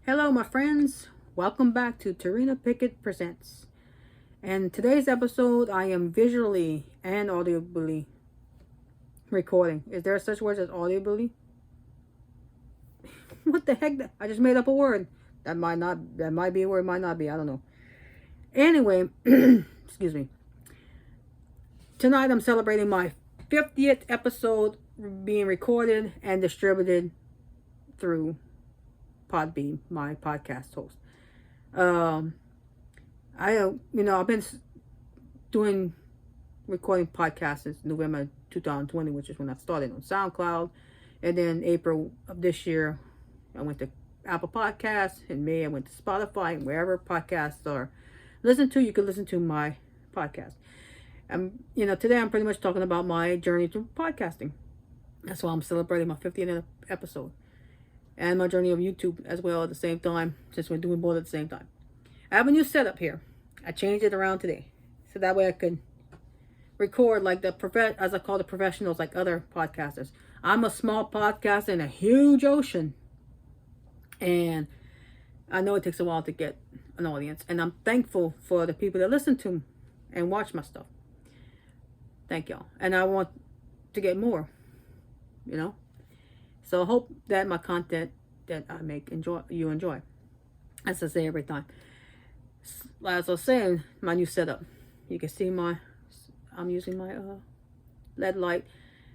Hello, my friends. Welcome back to Tarina Pickett Presents. And today's episode, I am visually and audibly recording. Is there such word as audibly? What the heck? I just made up a word. That might not. That might be a word. Might not be. I don't know. Anyway, excuse me. Tonight I'm celebrating my 50th episode being recorded and distributed through Podbean, my podcast host. I've been doing recording podcasts since November 2020, which is when I started on SoundCloud. And then April of this year, I went to Apple Podcasts. In May, I went to Spotify, and wherever podcasts are listened to, you can listen to my podcast. Today I'm pretty much talking about my journey to podcasting. That's why I'm celebrating my 50th episode. And my journey of YouTube as well at the same time, since we're doing both at the same time. I have a new setup here. I changed it around today. So that way I can record like as I call the professionals, like other podcasters. I'm a small podcaster in a huge ocean. And I know it takes a while to get an audience. And I'm thankful for the people that listen to and watch my stuff. Thank y'all. And I want to get more, So I hope that my content that I make you enjoy. As I say every time. As I was saying, my new setup. You can see I'm using my LED light.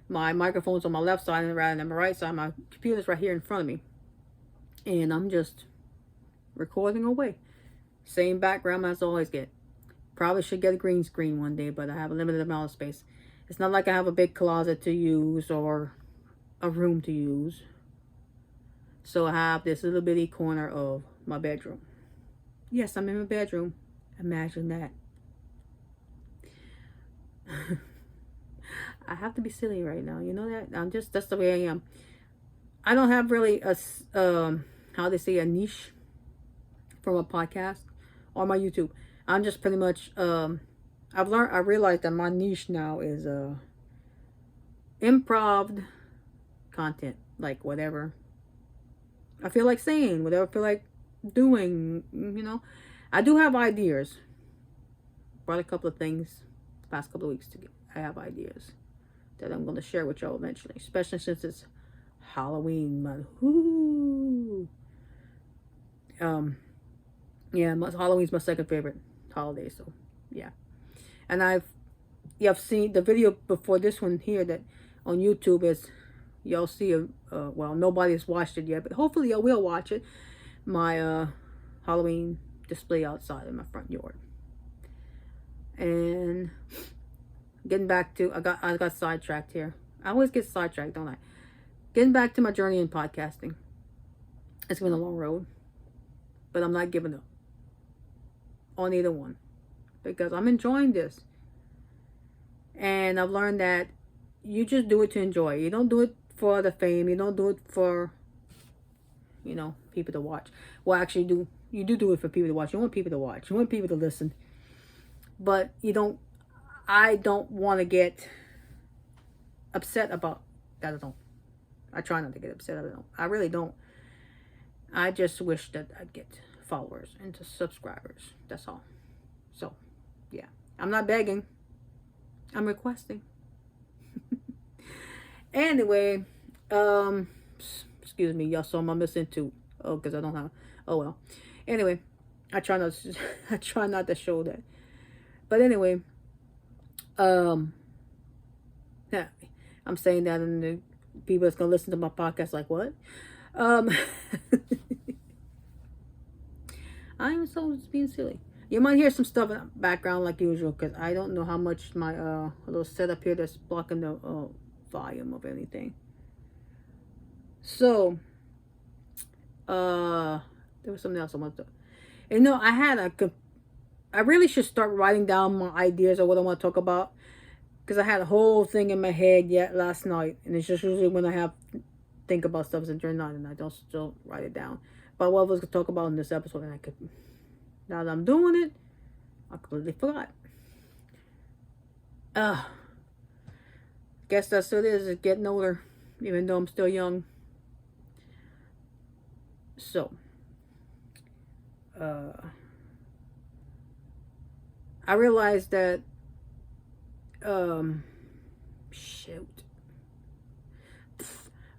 My microphone's on my left side and rather than my right side. My computer's right here in front of me. And I'm just recording away. Same background as I always get. Probably should get a green screen one day, but I have a limited amount of space. It's not like I have a big closet to use or a room to use. So I have this little bitty corner of my bedroom. Yes, I'm in my bedroom. Imagine that. I have to be silly right now. You know that? That's the way I am. I don't have really how they say, a niche from a podcast or my YouTube. I'm just pretty much, I realized that my niche now is improv content. Like whatever I feel like saying, whatever I feel like doing, I do have ideas. Brought a couple of things the past couple of weeks to get. I have ideas that I'm going to share with y'all eventually, especially since it's Halloween month. Halloween's my second favorite holiday, so yeah. And you've seen the video before this one here that on YouTube is, y'all see nobody's watched it yet, but hopefully y'all will watch it. My Halloween display outside in my front yard. And getting back to, I got sidetracked here. I always get sidetracked, don't I? Getting back to my journey in podcasting. It's been a long road, but I'm not giving up on either one because I'm enjoying this. And I've learned that you just do it to enjoy. You don't do it for the fame. You don't do it for, people to watch. Well, actually, you do it for people to watch. You want people to watch. You want people to listen. But I don't want to get upset about that. I try not to get upset. I really don't. I just wish that I'd get followers and subscribers. That's all. So, yeah. I'm not begging. I'm requesting. Anyway, excuse me, y'all saw my missing tooth. Oh, because I don't have. Oh well. Anyway, I try not to show that. But anyway, yeah, I'm saying that, and the people that's gonna listen to my podcast like, what? I'm so being silly. You might hear some stuff in the background like usual because I don't know how much my little setup here that's blocking the volume of anything. So, there was something else I wanted to. I really should start writing down my ideas of what I want to talk about because I had a whole thing in my head yet last night, and it's just usually when I think about stuff during the night and I don't still write it down. But what I was going to talk about in this episode, and now that I'm doing it, I completely forgot. Guess that's what it is. It's getting older, even though I'm still young. So, I realized that, shoot.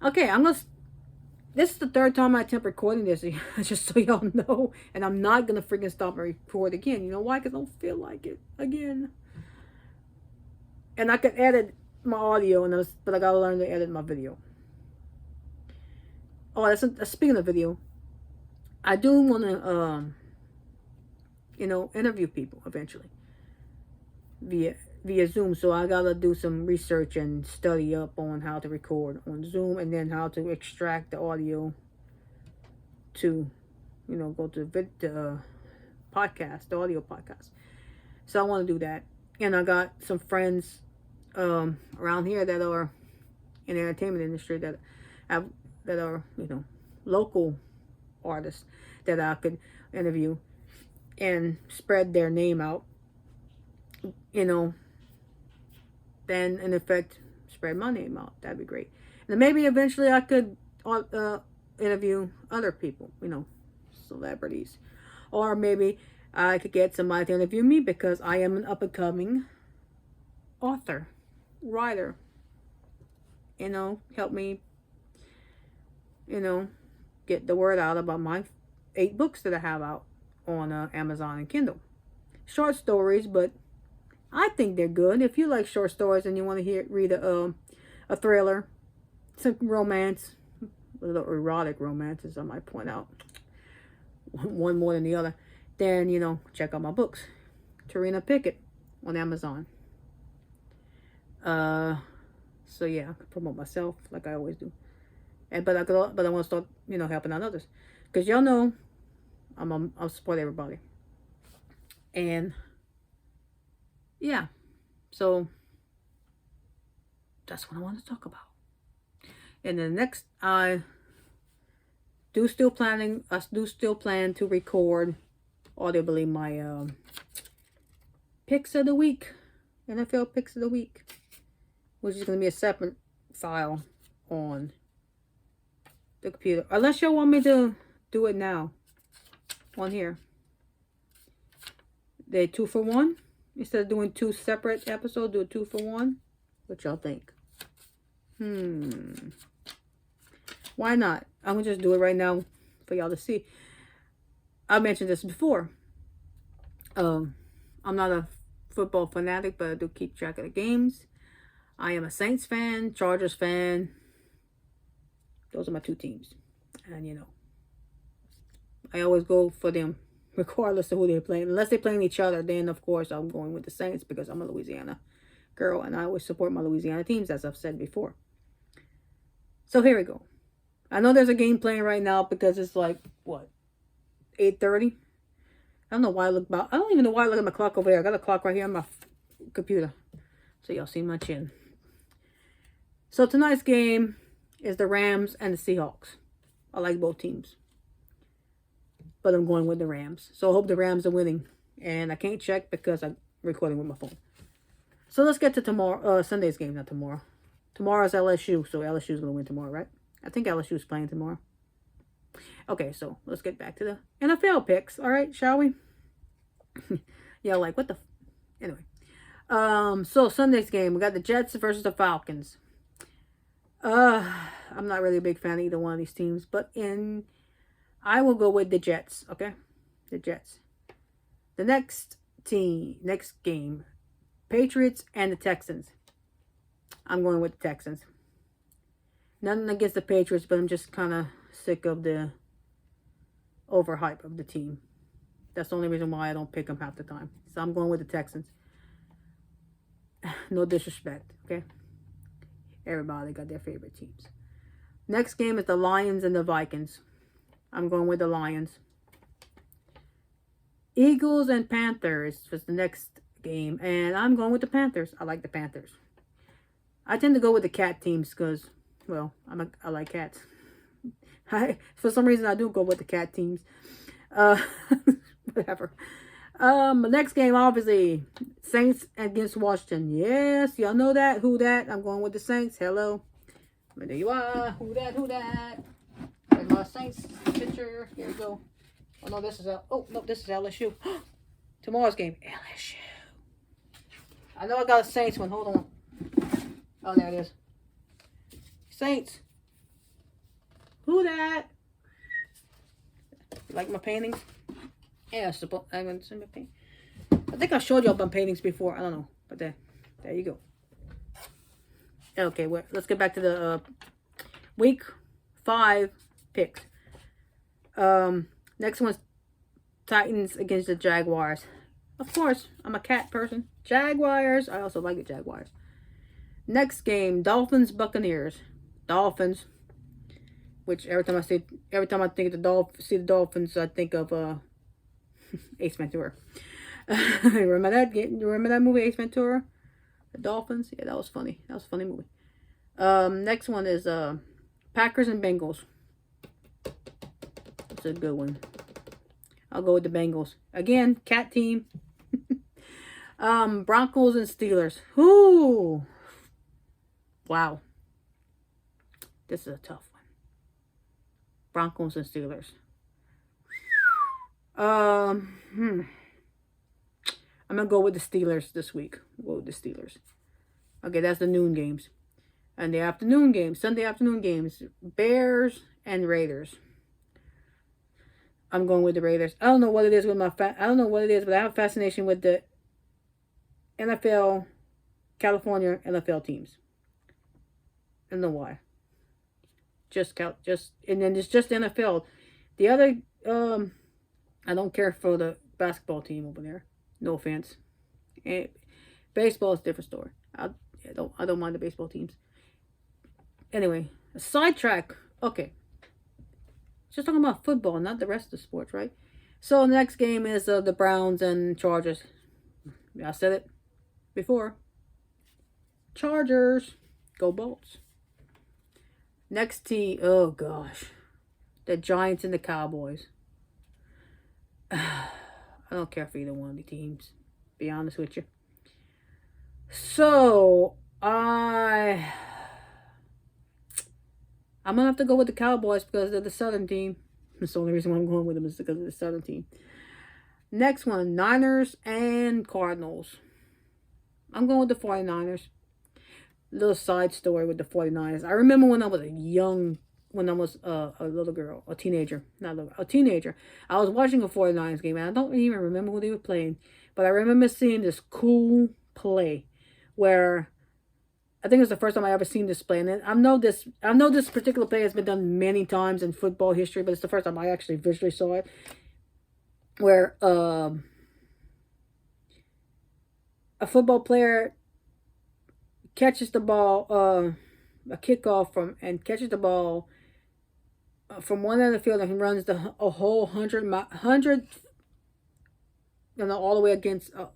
Okay, this is the third time I attempt recording this, just so y'all know. And I'm not going to freaking stop and record again. You know why? Because I don't feel like it again. And I could edit my audio, but I got to learn to edit my video. Oh, speaking of video, I do want to, interview people eventually via Zoom. So I gotta do some research and study up on how to record on Zoom, and then how to extract the audio to, go to the podcast, the audio podcast. So I want to do that, and I got some friends around here that are in the entertainment industry that are local artists that I could interview and spread their name out, then in effect spread my name out. That'd be great. And maybe eventually I could interview other people, celebrities, or maybe I could get somebody to interview me, because I am an up and coming author, writer. Help me get the word out about my 8 books that I have out on Amazon and Kindle. Short stories, but I think they're good. If you like short stories and you want to read a thriller, some romance, a little erotic romances, I might point out, one more than the other, then, check out my books. Tarina Pickett on Amazon. So yeah, I can promote myself like I always do. But I want to start, helping out others, because y'all know I'll support everybody. And yeah, so that's what I want to talk about. And then next, I do still plan to record audibly my picks of the week, NFL picks of the week, which is going to be a separate file on the computer, unless y'all want me to do it now on here. They're 2 for 1. Instead of doing 2 separate episodes, do a 2 for 1. What y'all think? Why not? I'm gonna just do it right now for y'all to see. I mentioned this before. I'm not a football fanatic, but I do keep track of the games. I am a Saints fan, Chargers fan. Those are my 2 teams. And, I always go for them, regardless of who they're playing. Unless they're playing each other, then, of course, I'm going with the Saints, because I'm a Louisiana girl, and I always support my Louisiana teams, as I've said before. So, here we go. I know there's a game playing right now, because it's like, what, 8:30? I don't even know why I look at my clock over there. I got a clock right here on my computer, so y'all see my chin. So, tonight's game is the Rams and the Seahawks. I like both teams, but I'm going with the Rams. So I hope the Rams are winning, and I can't check because I'm recording with my phone. So let's get to Sunday's game. Not tomorrow. Tomorrow's LSU, so LSU's going to win tomorrow, right? I think LSU's playing tomorrow. Okay, so let's get back to the NFL picks. All right, shall we? Yeah, like what the... Anyway. So Sunday's game, we got the Jets versus the Falcons. I'm not really a big fan of either one of these teams, but I will go with the Jets, okay? The Jets. The next game, Patriots and the Texans. I'm going with the Texans. Nothing against the Patriots, but I'm just kind of sick of the overhype of the team. That's the only reason why I don't pick them half the time. So I'm going with the Texans. No disrespect, okay? Everybody got their favorite teams. Next game is the Lions and the Vikings. I'm going with the Lions. Eagles and Panthers was the next game, and I'm going with the Panthers. I like the Panthers. I tend to go with the cat teams because, well, I like cats. For some reason, I do go with the cat teams. Whatever. The next game, obviously, Saints against Washington. Yes, y'all know that. Who that? I'm going with the Saints. Hello. There you are. Who that? There's my Saints picture. Here we go. Oh no, this is this is LSU. Tomorrow's game, LSU. I know I got a Saints one. Hold on. Oh, there it is. Saints. Who that? You like my paintings? Yeah, I'm gonna send my paint. I think I showed you all my paintings before. I don't know, but there you go. Okay, well, let's get back to the week 5 picks. Next one's Titans against the Jaguars. Of course, I'm a cat person. Jaguars. I also like the Jaguars. Next game, Dolphins Buccaneers. Dolphins. Which every time I think of the Dolphins, I think of Ace Ventura. Remember that game? Remember that movie, Ace Ventura? The Dolphins. Yeah, that was funny. That was a funny movie. Next one is Packers and Bengals. It's a good one. I'll go with the Bengals. Again, cat team. Broncos and Steelers. Ooh. Wow. This is a tough one. Broncos and Steelers. I'm gonna go with the Steelers this week. Go with the Steelers. Okay, that's the noon games. And the afternoon games, Sunday afternoon games, Bears and Raiders. I'm going with the Raiders. I don't know what it is with I don't know what it is, but I have a fascination with the NFL, California NFL teams. I don't know why. And then it's just NFL. The other, I don't care for the basketball team over there. No offense. And baseball is a different story. I don't mind the baseball teams. Anyway, a sidetrack. Okay. Just talking about football, not the rest of the sports, right? So the next game is the Browns and Chargers. I said it before. Chargers. Go Bolts. Next team. Oh, gosh. The Giants and the Cowboys. I don't care for either one of the teams. Be honest with you. So, I'm going to have to go with the Cowboys because they're the Southern team. That's the only reason why I'm going with them is because of the Southern team. Next one, Niners and Cardinals. I'm going with the 49ers. Little side story with the 49ers. I remember when I was a little girl, a teenager. I was watching a 49ers game, and I don't even remember who they were playing. But I remember seeing this cool play where I think it was the first time I ever seen this play. And I know this particular play has been done many times in football history, but it's the first time I actually visually saw it. Where a football player catches the ball, a kickoff catches the ball from one end of the field and runs a whole 100, all the way against, I'm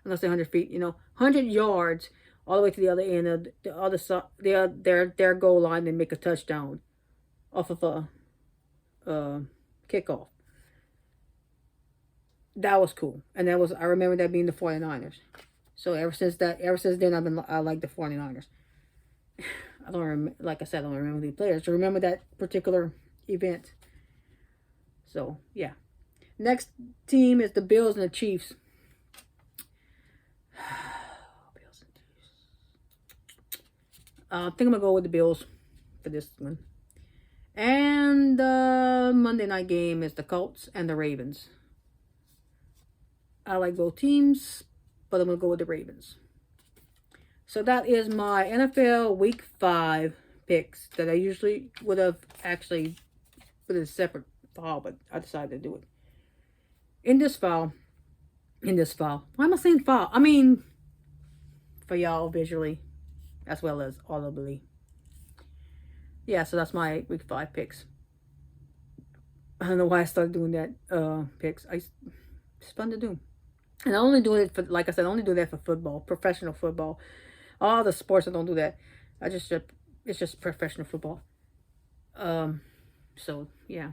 gonna say 100 feet, 100 yards, all the way to the other end of the other side, their goal line, and make a touchdown off of a kickoff. That was cool, and I remember that being the 49ers. So ever since then, I like the 49ers. I don't remember, like I said, I don't remember the players. I remember that particular event. So, yeah. Next team is the Bills and the Chiefs. Bills and Chiefs. I think I'm going to go with the Bills for this one. And the Monday night game is the Colts and the Ravens. I like both teams, but I'm going to go with the Ravens. So that is my NFL Week 5 picks that I usually would have actually put in a separate file, but I decided to do it. In this file. Why am I saying file? I mean, for y'all visually, as well as audibly. Yeah, so that's my Week 5 picks. I don't know why I started doing that picks. It's fun to do. And I only do it for, like I said, I only do that for football, professional football. All the sports, I don't do that. It's just professional football. So, yeah.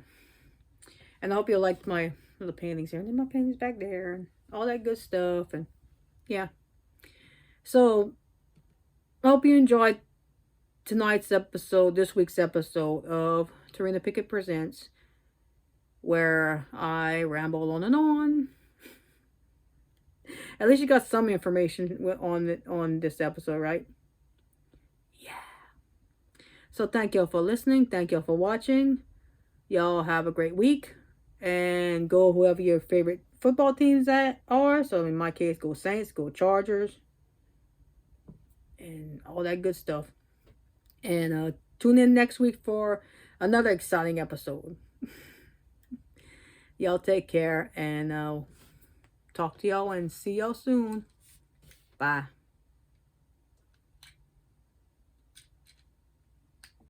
And I hope you liked my little paintings here. And then my paintings back there. And all that good stuff. And, yeah. So, I hope you enjoyed this week's episode of Tarina Pickett Presents. where I ramble on and on. At least you got some information on this episode, right? Yeah. So thank y'all for listening. Thank y'all for watching. Y'all have a great week. And go whoever your favorite football teams that are. So in my case, go Saints, go Chargers, and all that good stuff. And tune in next week for another exciting episode. Y'all take care, and talk to y'all and see y'all soon. Bye.